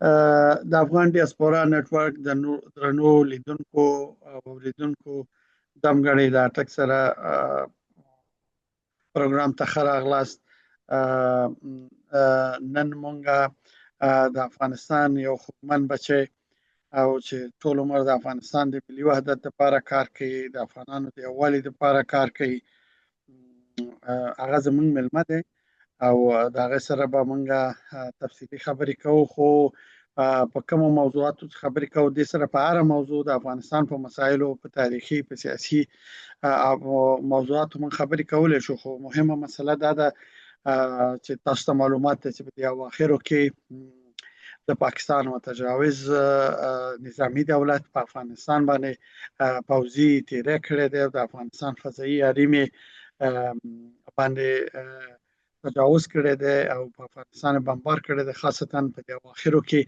د افغان ډیاسپورا نتورک د درنو لیدونکو او اوریدونکو دمګړۍ د اټک سره پروګرام ته ښه راغلاست. نن مونږه د افغانستان یو خوږمن بچی او چې ټول عمر د افغانستان د ملي وحدت لپاره کار کوي، د افغانانو د یووالي لپاره کار کوي، هغه زموږ مېلمه دی او د هغه سره به مونږه تفصیلي خبرې کوو. خو په کومو موضوعاتو خبرې کوو؟ دې سره په هره موضوع د افغانستان په مسایلو، په تاریخي، په سیاسي موضوعاتو مونږ خبرې کولی شو. خو مهمه مسله دا ده چې تاسو ته معلومات ده چې په دې اواخرو کې د پاکستان متجاوز نظامی دولت په افغانستان باندې پوځي تیری کړی دی. د افغانستان فضایي حریم باندې تجاوز کړی دی او په افغانستان بمبار کړی دی، خاصتا په دې اواخرو کې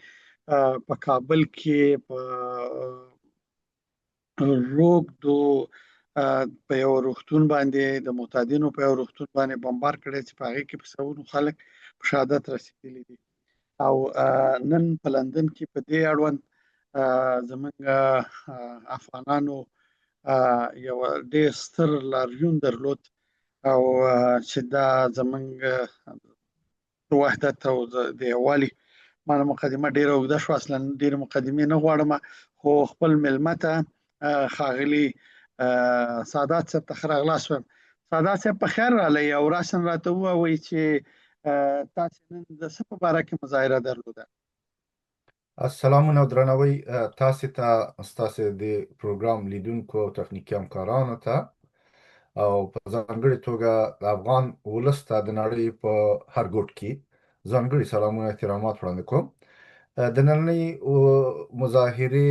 په کابل کې په روږدو په یو روغتون باندې د معتادینو په یو روغتون باندې بمبار کړی چې په هغې کې په سلونو خلک په شهادت رسېدلي دي. او نن په لندن کې په دې اړوند زموږ افغانانو یو ډېر ستر لاریون درلود او چې دا زموږ د وحدت او د یووالي معنی مقدمه ډېره اوږده شوه. اصلا ډېرې مقدمې نه غواړم، خو خپل مېلمه ته ښاغلي سادات صاحب ته ښه راغلاست وایم. سادات صاحب په خیر راغلی او راساً راته ووایئ چې تاسې نن د څه په باره کې مظاهره درلوده؟ سلامونه او درناوی تاسې ته، ستاسې د پروګرام لیدونکو او تخنیکي همکارانو ته، او په ځانګړې توګه د افغان ولس ته د نړۍ په هر ګوټ کې ځانګړي سلامونه احترامات وړاندې کوم. د نننۍ مظاهرې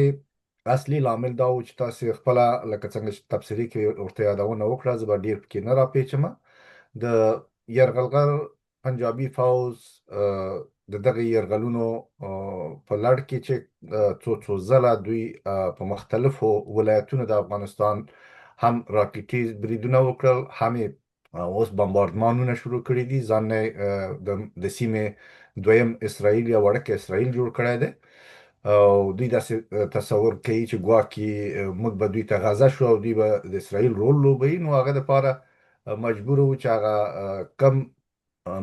اصلي لامل دا و چې تاسې خپله لکه څنګه چې تبصرې کې ورته یادونه وکړه، زه به ډېر پکې نه راپېچمه. د یرغلګر پنجابي فوز د دغه یرغلونو په لړ کې چې څو ځله دوی په مختلفو ولایتونو د افغانستان هم راکټي بریدونه وکړل، هم اوس بمباردمانونه شروع کړي دي. ځان د سیمې دویم اسرائیل یا وړوکی اسرائیل جوړ کړی دی او دوی داسې تصور کوي چې ګواکې موږ به دوی ته غزه شو او دوی به د اسرائیل رول لوبوي. نو هغه دپاره مجبور وو چې هغه کم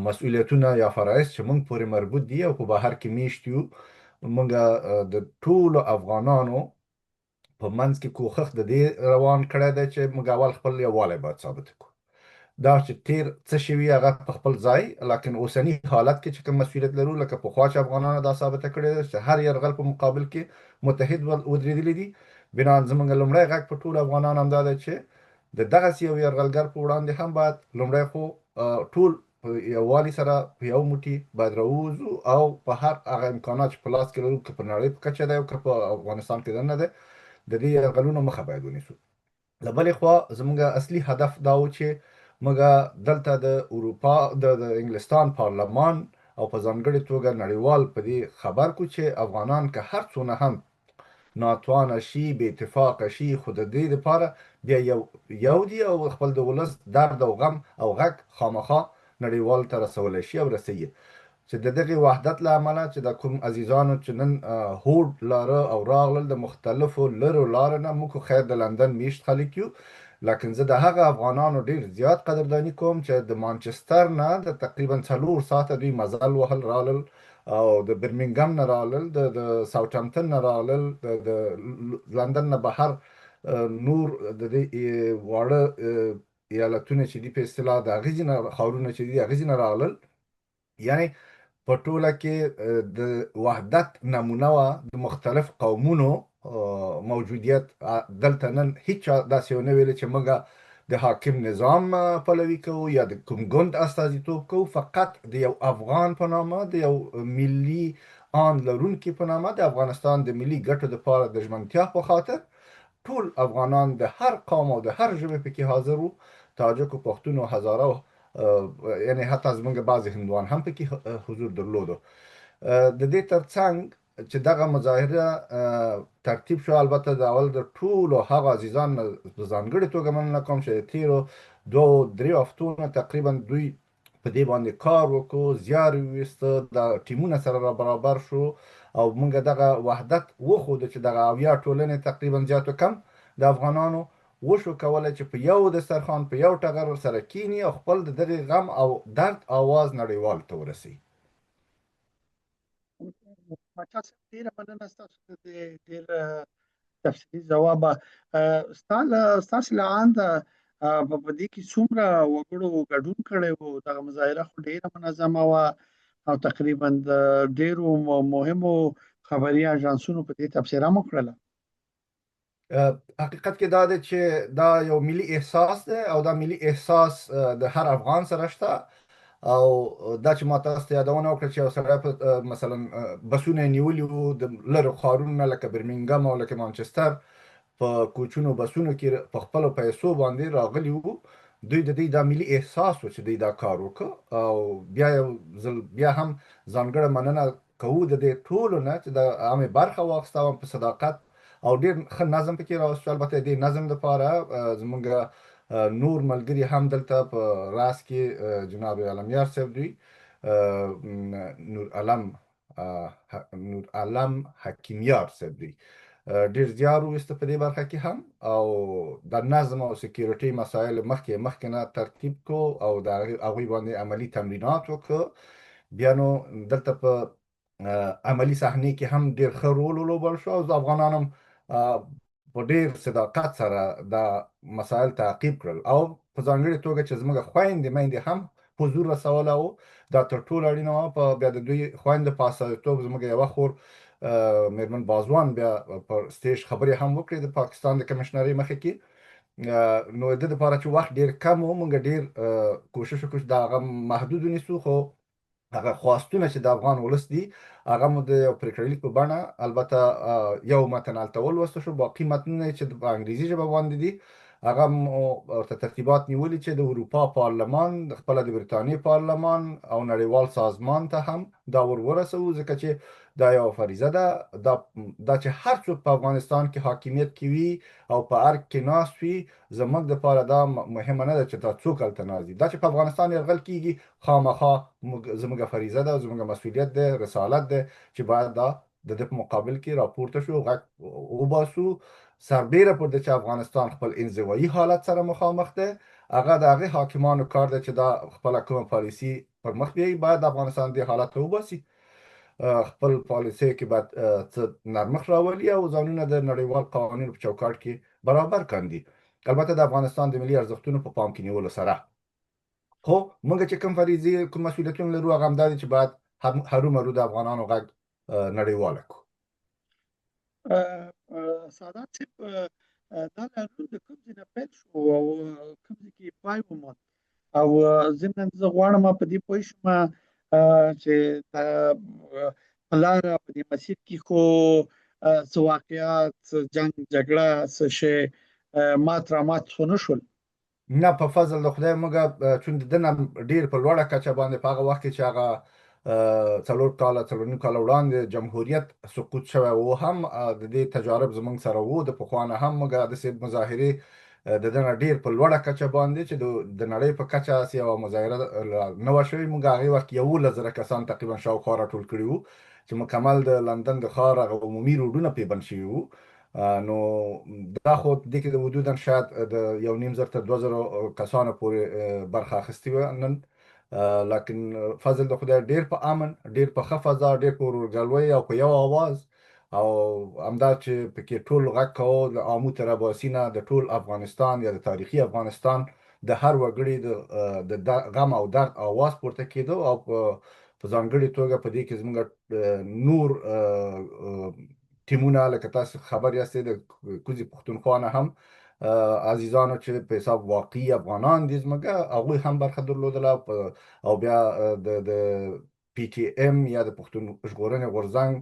مسؤلیتونه یا فرایض چې موږ پورې مربوط دي او په بهر کې میشت یو، موږ د ټولو افغانانو په منځ کې کوښښ د دې روان کړی دی چې موږ اول خپل یووالی باید ثابت کړو. دا چې تیر څه شوي هغه په خپل ځای، لکن اوسني حالت کې چې کوم مسؤلیت لرو، لکه پخوا چې افغانانو دا ثابته کړې ده چې هر یرغل په مقابل کې متحد ودرېدلي دي. بنان زموږ لومړی غږ په ټولو افغانانو همدا ده چې د دغسې یو یرغلګر په وړاندې هم باید لومړی خو ټول په یووالي سره په یو موټي باید راووځو او په هر هغه امکانات چې په لاس کې لرو، که په نړۍ په کچه دی او که په افغانستان کې دننه دی، د دې یرغلونو مخه باید ونیسو. له بلې خوا زموږ اصلي هدف دا و چې موږ دلته د اروپا د انګلستان پارلمان او په ځانګړې توګه نړیوال په دې خبر کو چې افغانان که هر څونه هم ناتوانه شي، بې اتفاقه شي، خو د دې لپاره بیا یو دي او خپل د ولس درد او غم او غږ خامخا نړیوال ته رسولی شي او رسوي. چې د دغې وحدت له امله چې د کوم عزیزانو چې نن هوډ لاره او راغلل د مختلفو لرو لارو نه، موږ خیر د لندن میشت خلک یو، لکن زه د هغه افغانانو ډېر زیات قدرداني کوم چې د مانچستر نه د تقریبا 4 ساعته دوی مزل وهل رالل او د برمنګم نه رالل، د ساوثهمپټن نه رالل، د لندن نه بهر نور د دې واړه ایالتونه چې دي په اصطلاح د هغې ځینې ښارونه چې دي د هغې ځینې رالل. یعنی په ټوله کې د وحدت نمونه وه د مختلف قومونو موجودیت. دلته نن هیچا داسې ونه ویل چې موږ د حاکم نظام پلوي کوو یا د کوم ګوند استازیتوب کوو، فقط د یو افغان په نامه، د یو ملي آن لرونکي په نامه، د افغانستان د ملي ګټو دپاره د ژمنتیا په خاطر ټول افغانان د هر قوم او د هر ژبې پکې حاضر وو، تاجکو، پښتون او هزاره، یعنی حتی زمونږ بعضې هندوان هم پکې حضور درلودو. د دې ترڅنګ چې دغه مظاهره ترتیب شو، البته د اول د ټولو هغه عزیزان په ځانګړې توګه مننه کوم چې د تیرو 2-3 هفتو نه تقریبا دوی په دې باندې کار وکړو، زیار یې وویسته، د ټیمونه سره را برابر شو او موږ دغه وحدت وښود چې دغه اویا ټولنې تقریبا زیات و کم د افغانانو وشو کولای چې په یو دسترخوان په یو ټغر سره کینی او خپل د دغه غم او درد آواز نړیوال ته ورسي. پاچا صاحب ډېره مننه ستاسو د دې ډېر تفصیلي ځواب. ستاسو له عنده په دې کې څومره وګړو ګډون کړی و؟ دغه مظاهره خو ډېره منظمه وه او تقریبا د ډېرو مهمو خبري اژانسونو په دې تبصره مو کړله. حقیقت کې دا دی چې دا یو ملي احساس دی او دا ملي احساس د هر افغان سره شته. او دا چې ما تاسو ته یادونه وکړه چې یو سړی په مثلا بسونه نیولي وو د لرو ښارونو لکه برمنګم او لکه مانچستر په کوچونو بسونو کې په خپلو پیسو باندې راغلي وو. دوی د دې دا ملي احساس و چې دوی دا کار وکړ. او بیا یو ځل بیا هم ځانګړې مننه کوو د دې ټولو نه چې د عامې برخه واخیسته په صداقت او ډېر ښه نظم پکې راوستو. البته دې نظم لپاره زموږ نور ملګري هم دلته په راس کې جناب علمیار صاحب دوی نور علم حکیمیار صاحب دوی ډیر زیار وست په دې برخه کې هم او د نظم او سکیورټي مسایل مخکې نه ترتیب کو او د هغه باندې عملی تمرینات وکړو. بیا نو دلته په عملی صحنه کې هم ډیر ښه رول ولوبل شو او افغانانو په ډیر صداقت سره دا مسایل تعقیب کړل او په ځانګړي توګه چې زموږ خويندې مېندې هم حضور رسوله او دا تر ټولو اړینه په بیا د دوی خويند په اساس زموږ یو خور میرمن بازوان بیا پر سټیج خبرې هم وکړې د پاکستان د کمشنري مخې کې. نو د لپاره چې وخت ډیر کم و مونږ ډیر کوشش وکړو دا محدود ونیسو. خو هغه خواستونه چې د افغان ولس دي هغه مو د پریکړلیک په بڼه البته یو متن الته ولوستل شو. باقي متنونه چې په انګریزي ژبه باندې دي هغه ورته ترتیبات نیولي چې د اروپا پارلمان خپل د برتانیې پارلمان او نړیوال سازمان ته هم دا ورسو ځکه چې دا یو فریضه ده دا چې هر څوک په افغانستان کې حاکمیت کوي او په ارګ کې ناست وي زموږ لپاره دا مهمه نه ده چې دا څوک هلته ناست دي. دا چې په افغانستان یرغل کیږي خامخا زموږ فریضه ده زموږ مسؤلیت ده رسالت ده چې باید دا د دې په مقابل کې راپورته شو غږ وباسو سربیره پر د چې افغانستان خپل انزوایي حالت سره مخامخ ده. هغه د هغه حاکمانو کار ده چې دا خپل کوم پالیسی پر مخ بیایي باید افغانستان د حالت ته وباسي خپل پالیسي کې باید څه نرمښت راولي او ځانونه د نړیوال قوانینو په چوکاټ کې برابر کاندي. البته د افغانستان د ملي ارزښتونو په پام کې نیولو سره خو موږ چې کوم فریضې کوم مسؤلیتونه لرو هغه همدا دي چې باید هرومرو د افغانانو غږ نړیواله کړو. سادات صاحب دا لارښود د کوم ځای نه پیل شو او کوم ځای کې پای وموند او ضمن زه غواړم په دې پوه شم چې په لاره په دې مسیر کې خو څه واقعات جنګ جګړه څه شی مات رامات خو نه شول؟ نه په فضل د خدای موږ چون د نه ډیر په لوړه کچه باندې په هغه وخت کې چې هغه څلور نیم کاله وړاندې جمهوریت سقوط شوی و هم د دې تجارب زمونږ سره وو د پخوانه هم موږ د مظاهرې د دغه ډیر په لوړه کچه باندې چې د نړۍ په کچه سیاسي مظاهره نه و شوی. موږ هغه وخت 11,000 کسان تقریبا شاوخوا راټول کړي وو چې مکمل د لندن د ښار عمومي روډونه پې بند شوي وو. نو دا خو د کې د حدودا شاید د 1,500 تر 2,000 کسانو پورې برخه اخیستې وه نن. لکن فضل د خدای ډیر په امن ډیر په ښه فضا ډیر په ورورګلوۍ او په یو اواز او همدا چې پکې ټول غږ کوو د عامو تر اباسینه د ټول افغانستان یا د تاریخي افغانستان د هر وګړي د غم او درد اواز پورته کېدو او په ځانګړي توګه په دې کې زموږ نور ټیمونه لکه تاسو خبر یاستئ د کوزي پښتونخوا نه هم عزیزانو چې په حساب واقعي افغانان دي زموږ هغه هم برخه درلودله او بیا د پی ټی ام یا د پښتون ژغورنې غورځنګ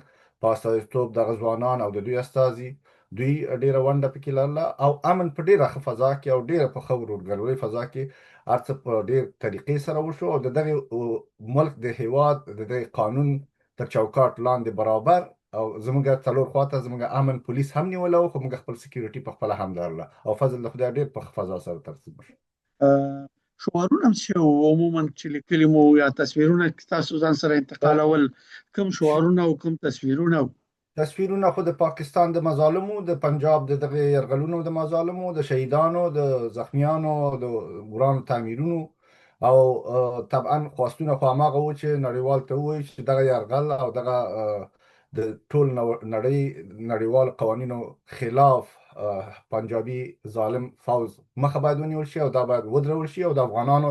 په استازیتوب د غزوانان او د دوی استازي دوی ډیره ونډه پکې لرله او امن په ډیره ښه فضا کې او ډیره په ښه ورورګلوۍ فضا کې هر څه په ډیر طریقې سره وشو او د دغه ملک د هیواد د قانون تر چوکاټ لاندې برابر او زموږ څلور خواته زموږ امن پولیس هم نیوله خو موږ خپل سکیورټي په خپل هم لرله او فضل د خدای ډیر په فضا سره ترتیب شو. شعارونه چې عموما چې لیکلي مو یا تصویرونه تاسو ځان سره انتقالول، کوم شعارونه او کوم تصویرونه؟ تصویرونه خو د پاکستان د مظالمو، د پنجاب د دغه یرغلونو د مظالمو، د شهیدانو، د زخمیانو، د ورانو تعمیرونو، او طبعا خواستونه خو هماغه و چې نړیوال ته ووایي چې دغه یرغل او دغه د ټول نړیوال قوانینو خلاف پنجابي ظالم فوز مخه باید ونیول شي، او دا باید ودرول شي، او د افغانانو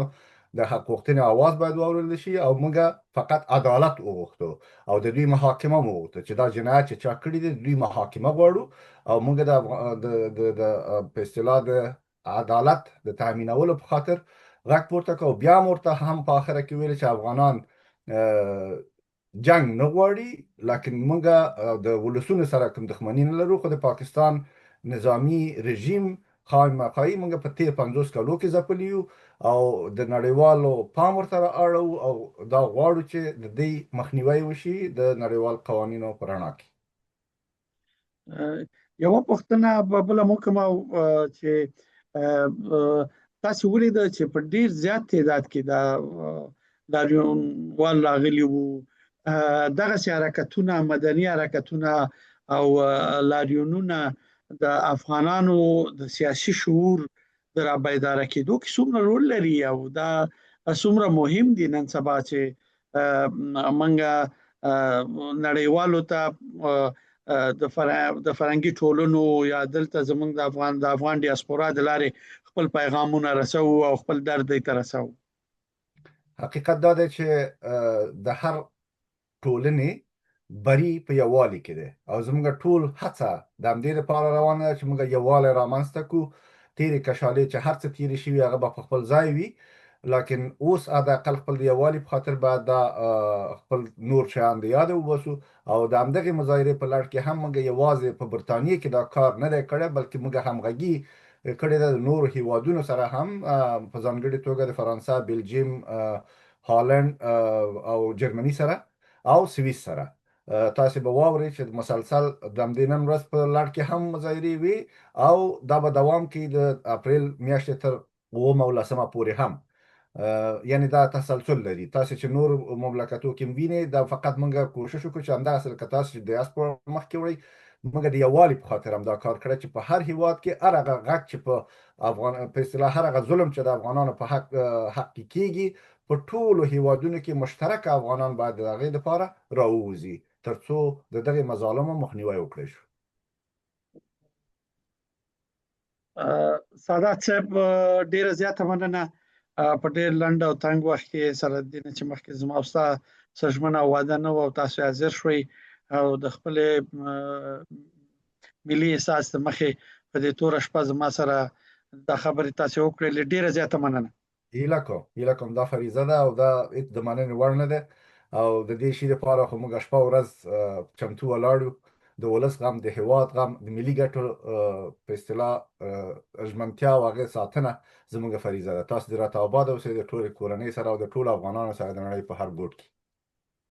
د حق غوښتنې اواز باید واورېدل شي، او موږ فقط عدالت وغوښتو، او د دوی محاکمه مو وغوښته چې دا جنایت چې چا کړی دی دوی محاکمه غواړو، او موږ د په اصطلاح د عدالت د تامینولو په خاطر غږ پورته کوو. بیا هم ورته هم په اخره کې ویل چې افغانان جنگ نه غواړي، لکن موږ د ولسونو سره کوم دښمني نه لرو، خو د پاکستان نظامی رژیم خامخایي موږ په تیر 50 کالو کې ځپلي یو، او د نړیوالو پام ورته اړو، او دا غواړو چې د دې مخنیوي وشي د نړیوال قوانینو په رڼا کې. یوه پوښتنه بله مو کوم چې تاسو ولیدل چې په ډیر زیات تعداد کې دا لاریونوال راغلي وو، دغه حرکتونه، مدني حرکتونه او لاریونونه د افغانانو د سیاسي شعور د رابیداره کېدو کې څومره رول لري، او دا څومره مهم دي نن سبا چې منګه نړیوالو ته د فرهنګي ټولنو یا دلته زمونږ د افغان ډیاسپورا د لارې خپل پیغامونه رسو او خپل درد ته رسو؟ حقیقت دا دی چې د هر ټولنې بری په یووالي کې دی، او زموږ ټول هڅه د همدې لپاره روانه ده چې موږ یووالی رامنځته کړو. تیرې کشالې چې هر څه تیرې شوي هغه به په خپل ځای وي، لکن اوس حداقل خپل د یووالي په خاطر باید دا خپل نور شیان د یاده وباسو، او د همدغې مظاهرې په لړ کې هم موږ یوازې په برتانیې کې دا کار نه دی کړی، بلکې موږ همغږي کړې ده د نورو هیوادونو سره هم، په ځانګړې توګه د فرانسه، بلجیم، هالند او جرمني سره او سویس سره. تاسو به واورئ چې مسلسل د همدې نن ورځ په لړ کې هم مظاهرې وي، او دا به دوام کوي د اپریل میاشتې تر 9 او 10 پورې هم. یعنی دا تسلسل لري. تاسو چې نور مملکتو کې وینئ، دا فقط موږ کوشش وکړو چې همداسې لکه تاسو چې ډیاسپورا مخکې وړئ، موږ د یووالي په خاطر هم دا کار کړی چې په هر هیواد کې هر هغه غږ چې په اصطلاح هر هغه ظلم چې د افغانانو په حق کې کیږي، په ټولو هیوادونو کې مشترک افغانان باید د هغې لپاره راووځي، ترڅو د دغې مظالمو مخنیوی وکړی شو. سادات صاحب، ډیره زیاته مننه په ډیر لنډ او تنګ وخت کې سره د دې چې مخکې زما او ستا سرژمنه واده نه و او تاسو حاضر شوئ او د خپل ملي احساس د مخې په دې توره شپه زما سره دا خبرې تاسو وکړلې، ډیره زیاته مننه. هیله کوم دا فریضه ده او دا د مننې وړ نه ده، او د دې شي لپاره خو موږ شپه ورځ چمتو ولاړ یو. د ولس غم، د هیواد غم، د ملي ګټو په اصطلاح ژمنتیا او هغې ساتنه زموږ فریضه ده. تاسو دې راته اباد اوسئ د ټولې کورنۍ سره او د ټولو افغانانو سره د نړۍ په هر ګوټ کې.